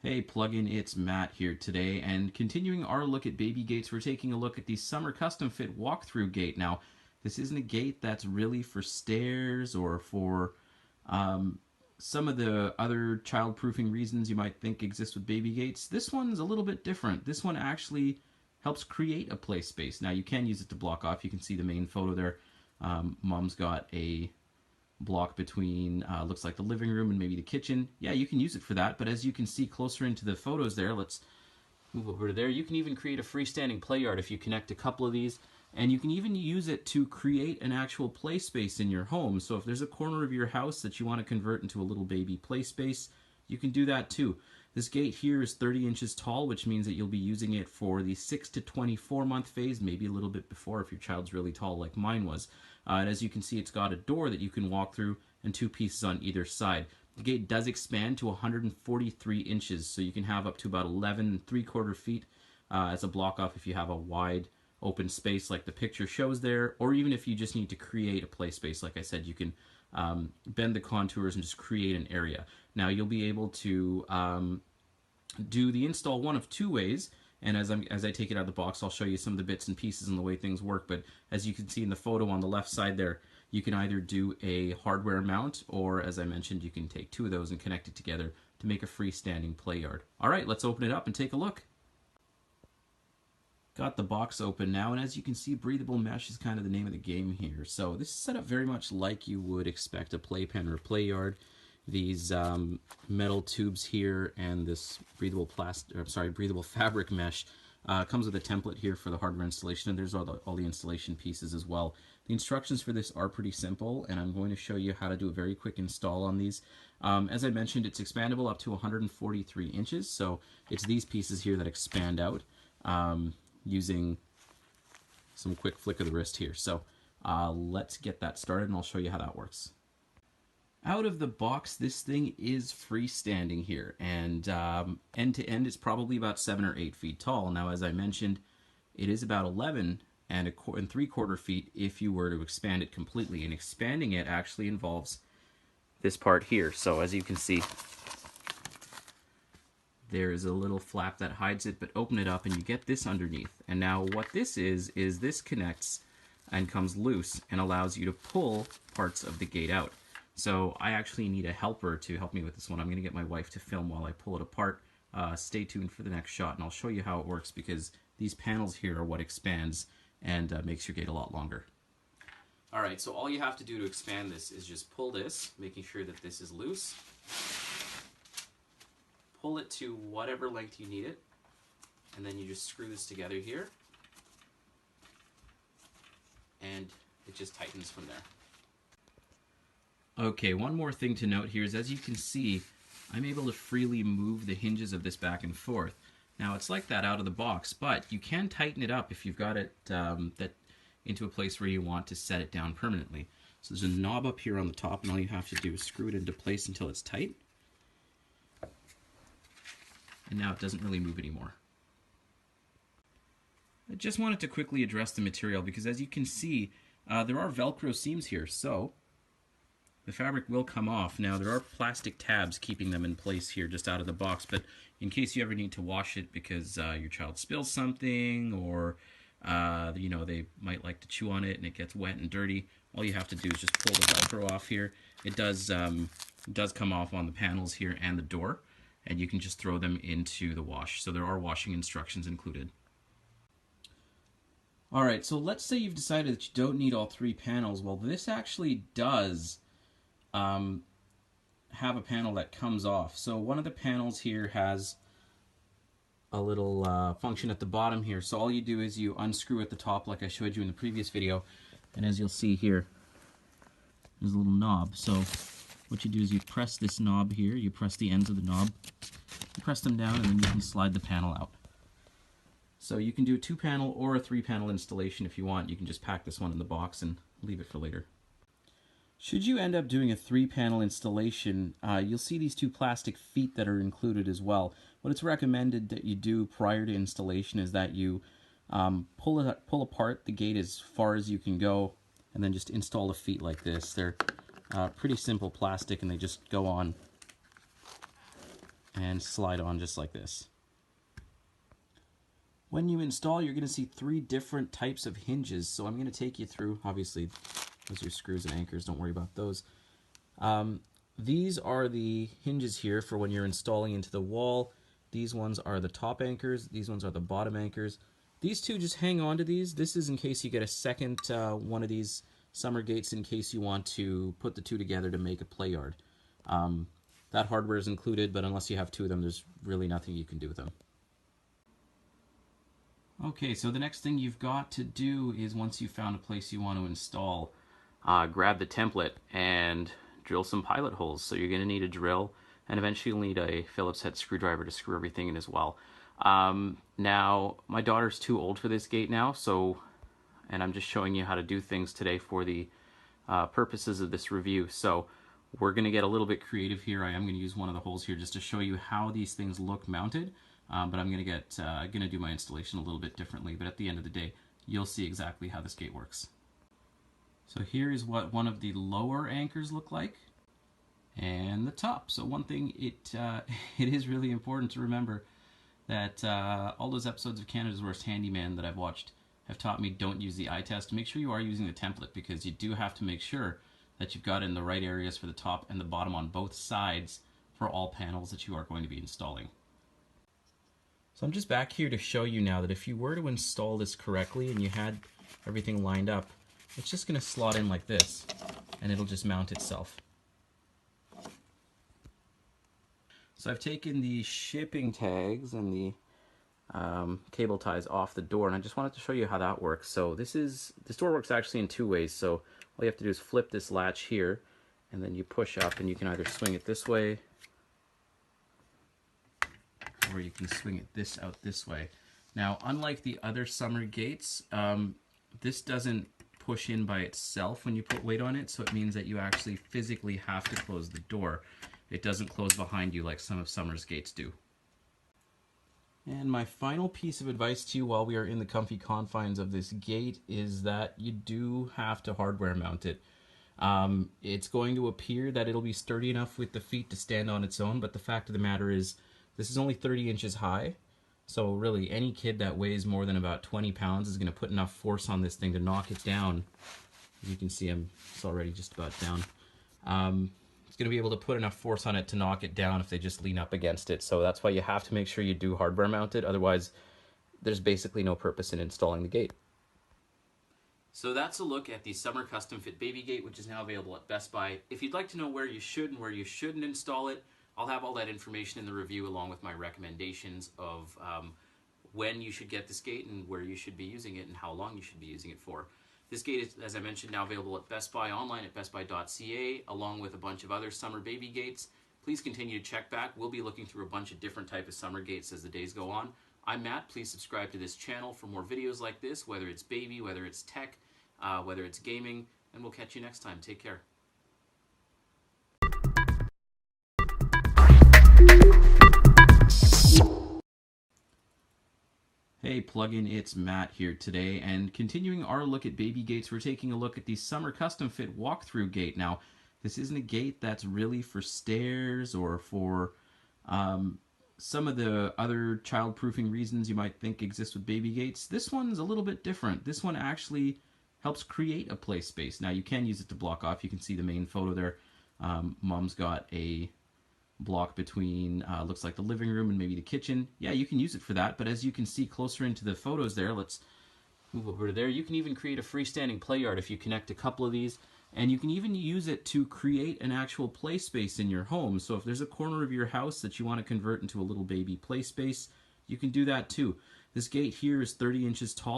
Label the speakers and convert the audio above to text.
Speaker 1: Hey plugin, it's Matt here today, and continuing our look at baby gates, we're taking a look at the Summer Custom Fit walkthrough gate. Now, this isn't a gate that's really for stairs or for some of the other child-proofing reasons you might think exist with baby gates. This one's a little bit different. This one actually helps create a play space. Now, you can use it to block off. You can see the main photo there. Mom's got a block between looks like the living room and maybe the kitchen. Yeah, you can use it for that, but as you can see closer into the photos there, let's move over to there. You can even create a freestanding play yard if you connect a couple of these, and you can even use it to create an actual play space in your home. So if there's a corner of your house that you want to convert into a little baby play space, you can do that too. This gate here is 30 inches tall, which means that you'll be using it for the 6 to 24 month phase, maybe a little bit before if your child's really tall like mine was. And as you can see, it's got a door that you can walk through and two pieces on either side. The gate does expand to 143 inches, so you can have up to about 11 3/4 feet as a block off if you have a wide open space like the picture shows there, or even if you just need to create a play space. Like I said, you can bend the contours and just create an area. Now you'll be able to do the install one of two ways, and as I take it out of the box, I'll show you some of the bits and pieces and the way things work. But as you can see in the photo on the left side there, you can either do a hardware mount, or as I mentioned, you can take two of those and connect it together to make a freestanding play yard. All right, let's open it up and take a look. Got the box open now, and as you can see, breathable mesh is kind of the name of the game here. So this is set up very much like you would expect a playpen or a play yard. These metal tubes here and this breathable fabric mesh comes with a template here for the hardware installation, and there's all the installation pieces as well. The instructions for this are pretty simple, and I'm going to show you how to do a very quick install on these. As I mentioned, it's expandable up to 143 inches, so it's these pieces here that expand out using some quick flick of the wrist here. So let's get that started, and I'll show you how that works. Out of the box, this thing is freestanding here, and end to end it's probably about 7 or 8 feet tall. Now, as I mentioned, it is about 11 and 3/4 feet if you were to expand it completely, and expanding it actually involves this part here. So as you can see, there is a little flap that hides it, but open it up and you get this underneath. And now what this is this connects and comes loose and allows you to pull parts of the gate out. So I actually need a helper to help me with this one. I'm going to get my wife to film while I pull it apart. Stay tuned for the next shot, and I'll show you how it works, because these panels here are what expands and makes your gate a lot longer. Alright, so all you have to do to expand this is just pull this, making sure that this is loose. Pull it to whatever length you need it, and then you just screw this together here, and it just tightens from there. Okay, one more thing to note here is, as you can see, I'm able to freely move the hinges of this back and forth. Now, it's like that out of the box, but you can tighten it up if you've got it into a place where you want to set it down permanently. So there's a knob up here on the top, and all you have to do is screw it into place until it's tight. And now it doesn't really move anymore. I just wanted to quickly address the material, because as you can see, there are Velcro seams here, so the fabric will come off. Now, there are plastic tabs keeping them in place here just out of the box, but in case you ever need to wash it because your child spills something, or you know, they might like to chew on it and it gets wet and dirty, all you have to do is just pull the Velcro off here. It does come off on the panels here and the door, and you can just throw them into the wash. So there are washing instructions included. Alright, so let's say you've decided that you don't need all 3 panels. Well, this actually does have a panel that comes off. So one of the panels here has a little function at the bottom here. So all you do is you unscrew at the top like I showed you in the previous video, and as you'll see here, there's a little knob. So what you do is you press this knob here, you press the ends of the knob, you press them down, and then you can slide the panel out. So you can do a 2-panel or a 3-panel installation if you want. You can just pack this one in the box and leave it for later. Should you end up doing a 3-panel installation, you'll see these 2 plastic feet that are included as well. What it's recommended that you do prior to installation is that you pull apart the gate as far as you can go, and then just install the feet like this. They're pretty simple plastic, and they just go on and slide on just like this. When you install, you're going to see 3 different types of hinges. So I'm going to take you through. Obviously, those are screws and anchors. Don't worry about those. These are the hinges here for when you're installing into the wall. These ones are the top anchors. These ones are the bottom anchors. These 2, just hang on to these. This is in case you get a second one of these summer gates, in case you want to put the 2 together to make a play yard. That hardware is included, but unless you have 2 of them, there's really nothing you can do with them. Okay, so the next thing you've got to do is, once you've found a place you want to install, grab the template and drill some pilot holes. So you're going to need a drill, and eventually you'll need a Phillips head screwdriver to screw everything in as well. Now, my daughter's too old for this gate now, and I'm just showing you how to do things today for the purposes of this review. So we're going to get a little bit creative here. I am going to use one of the holes here just to show you how these things look mounted. But I'm going to do my installation a little bit differently. But at the end of the day, you'll see exactly how this gate works. So here is what one of the lower anchors look like, and the top. So one thing, it is really important to remember that all those episodes of Canada's Worst Handyman that I've watched have taught me don't use the eye test. Make sure you are using the template, because you do have to make sure that you've got it in the right areas for the top and the bottom on both sides for all panels that you are going to be installing. So I'm just back here to show you now that if you were to install this correctly and you had everything lined up, it's just going to slot in like this, and it'll just mount itself. So I've taken the shipping tags and the cable ties off the door, and I just wanted to show you how that works. So this door works actually in 2 ways. So all you have to do is flip this latch here, and then you push up, and you can either swing it this way, or you can swing it out this way. Now, unlike the other summer gates, this doesn't push in by itself when you put weight on it, so it means that you actually physically have to close the door. It doesn't close behind you like some of summer's gates do. And my final piece of advice to you while we are in the comfy confines of this gate is that you do have to hardware mount it. It's going to appear that it'll be sturdy enough with the feet to stand on its own, but the fact of the matter is, this is only 30 inches high, so really any kid that weighs more than about 20 pounds is going to put enough force on this thing to knock it down. As you can see, it's already just about down. It's going to be able to put enough force on it to knock it down if they just lean up against it. So that's why you have to make sure you do hardware mount it, otherwise there's basically no purpose in installing the gate. So that's a look at the Summer Custom Fit Baby Gate, which is now available at Best Buy. If you'd like to know where you should and where you shouldn't install it, I'll have all that information in the review, along with my recommendations of when you should get this gate and where you should be using it and how long you should be using it for. This gate is, as I mentioned, now available at Best Buy online at bestbuy.ca, along with a bunch of other summer baby gates. Please continue to check back. We'll be looking through a bunch of different types of summer gates as the days go on. I'm Matt. Please subscribe to this channel for more videos like this, whether it's baby, whether it's tech, whether it's gaming, and we'll catch you next time. Take care. Hey plugin, it's Matt here today, and continuing our look at baby gates, we're taking a look at the Summer Custom Fit walkthrough gate. Now, this isn't a gate that's really for stairs or for some of the other child-proofing reasons you might think exist with baby gates. This one's a little bit different. This one actually helps create a play space. Now, you can use it to block off. You can see the main photo there. Mom's got a block between looks like the living room and maybe the kitchen. Yeah, you can use it for that, but as you can see closer into the photos there, let's move over to there, you can even create a freestanding play yard if you connect a couple of these, and you can even use it to create an actual play space in your home. So if there's a corner of your house that you want to convert into a little baby play space, you can do that too. This gate here is 30 inches tall.